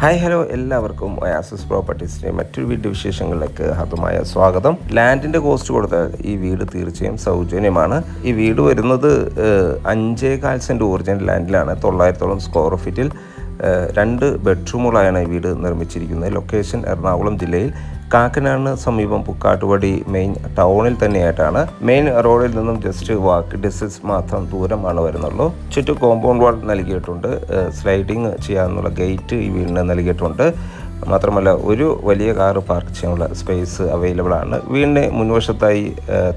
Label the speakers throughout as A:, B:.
A: Hi hello, എല്ലാവർക്കും oasis പ്രോപ്പർട്ടീസിൻ്റെ മറ്റൊരു വീട് വിശേഷങ്ങളിലേക്ക് ഹൃദ്യമായ സ്വാഗതം. ലാൻഡിൻ്റെ കോസ്റ്റ് കൊടുത്താൽ ഈ വീട് തീർച്ചയായും സൗജന്യമാണ്. ഈ വീട് വരുന്നത് 5.25 സെൻറ്റ് ഒറിജിനൽ ലാൻഡിലാണ്. 900 സ്ക്വയർ ഫീറ്റിൽ 2 ബെഡ്റൂമുകളായാണ് ഈ വീട് നിർമ്മിച്ചിരിക്കുന്നത്. ലൊക്കേഷൻ എറണാകുളം ജില്ലയിൽ കാക്കനാടിന് സമീപം പുക്കാട്ടുപടി മെയിൻ ടൗണിൽ തന്നെയായിട്ടാണ്. മെയിൻ റോഡിൽ നിന്നും ജസ്റ്റ് വാക്ക് ഡിസ്റ്റൻസ് മാത്രം ദൂരമാണ് വരുന്നുള്ളൂ. ചുറ്റും കോമ്പൗണ്ട് വാൾ നൽകിയിട്ടുണ്ട്. സ്ലൈഡിങ് ചെയ്യാനുള്ള ഗേറ്റ് ഈ വീടിന് നൽകിയിട്ടുണ്ട്. മാത്രമല്ല ഒരു വലിയ കാറ് പാർക്ക് ചെയ്യാനുള്ള സ്പേസ് അവൈലബിൾ ആണ്. വീടിൻ്റെ മുൻവശത്തായി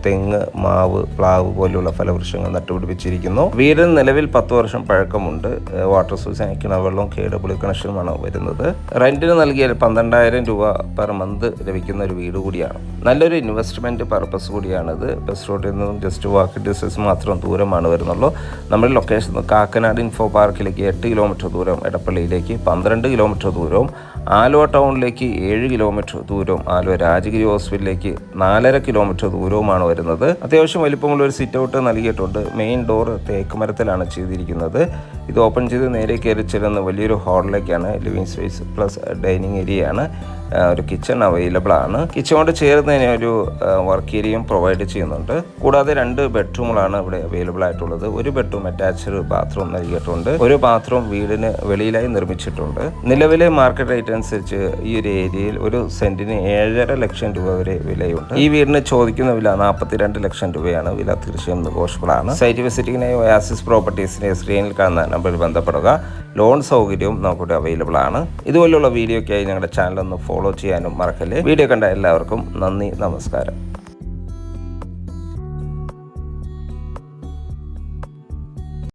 A: തെങ്ങ്, മാവ്, പ്ലാവ് പോലെയുള്ള ഫലവൃക്ഷങ്ങൾ നട്ടുപിടിപ്പിച്ചിരിക്കുന്നു. വീടിന് നിലവിൽ 10 വർഷം പഴക്കമുണ്ട്. വാട്ടർ സോഴ്സ്, കിണർ KW കണക്ഷനുമാണ് വരുന്നത്. റെന്റിന് നൽകിയാൽ 12,000 രൂപ പെർ മന്ത് ലഭിക്കുന്ന ഒരു വീട് കൂടിയാണ്. നല്ലൊരു ഇൻവെസ്റ്റ്മെൻറ്റ് പർപ്പസ് കൂടിയാണിത്. ബസ് റോഡിൽ നിന്നും ജസ്റ്റ് വാക്ക് ഡിസ്റ്റൻസ് മാത്രം ദൂരമാണ് വരുന്നുള്ളൂ. നമ്മുടെ ലൊക്കേഷൻ കാക്കനാട് ഇൻഫോ പാർക്കിലേക്ക് 8 കിലോമീറ്റർ ദൂരം, എടപ്പള്ളിയിലേക്ക് 12 കിലോമീറ്റർ ദൂരവും, ആലുവ ടൗണിലേക്ക് 7 കിലോമീറ്റർ ദൂരവും, ആലുവ രാജഗിരി ഹോസ്പിറ്റലിലേക്ക് 4.5 കിലോമീറ്റർ ദൂരവുമാണ് വരുന്നത്. അത്യാവശ്യം വലിപ്പമുള്ള ഒരു സിറ്റ് ഔട്ട് നൽകിയിട്ടുണ്ട്. മെയിൻ ഡോർ തേക്ക് മരത്തിലാണ് ചെയ്തിരിക്കുന്നത്. ഇത് ഓപ്പൺ ചെയ്ത് നേരെ കയറി ചെല്ലുന്ന വലിയൊരു ഹാളിലേക്കാണ്. ലിവിങ് സ്പേസ് പ്ലസ് ഡൈനിങ് ഏരിയയാണ്. ഒരു കിച്ചൺ അവൈലബിൾ ആണ്. കിച്ചണോട് ചേർന്ന് തന്നെ ഒരു വർക്ക് ഏരിയയും പ്രൊവൈഡ് ചെയ്യുന്നുണ്ട്. കൂടാതെ 2 ബെഡ്റൂമുകളാണ് ഇവിടെ അവൈലബിൾ ആയിട്ടുള്ളത്. ഒരു ബെഡ്റൂം അറ്റാച്ച്ഡ് ബാത്റൂം നൽകിയിട്ടുണ്ട്. ഒരു ബാത്റൂം വീടിന് വെളിയിലായി നിർമ്മിച്ചിട്ടുണ്ട്. നിലവിലെ മാർക്കറ്റ് റേറ്റ് അനുസരിച്ച് ഈ ഒരു ഏരിയയിൽ ഒരു സെന്റിന് 7.5 ലക്ഷം രൂപ വരെ വിലയുണ്ട്. ഈ വീടിന് ചോദിക്കുന്ന വില 42 ലക്ഷം രൂപയാണ്. വില തീർച്ചയായും നെഗോഷ്യബിൾ ആണ്. സൈറ്റ് വിസിറ്റിങ്ങിനായി ഒയാസിസ് പ്രോപ്പർട്ടീസിന്റെ സ്ക്രീനിൽ കാണുന്ന നമ്പറിൽ ബന്ധപ്പെടുക. ലോൺ സൗകര്യവും നമുക്കിവിടെ അവൈലബിൾ ആണ്. ഇതുപോലുള്ള വീഡിയോയ്ക്കായി ഞങ്ങളുടെ ചാനൽ ഒന്ന് ഫോളോ ചെയ്യാനും മറക്കല്ലേ. വീഡിയോ കണ്ട എല്ലാവർക്കും നന്ദി, നമസ്കാരം.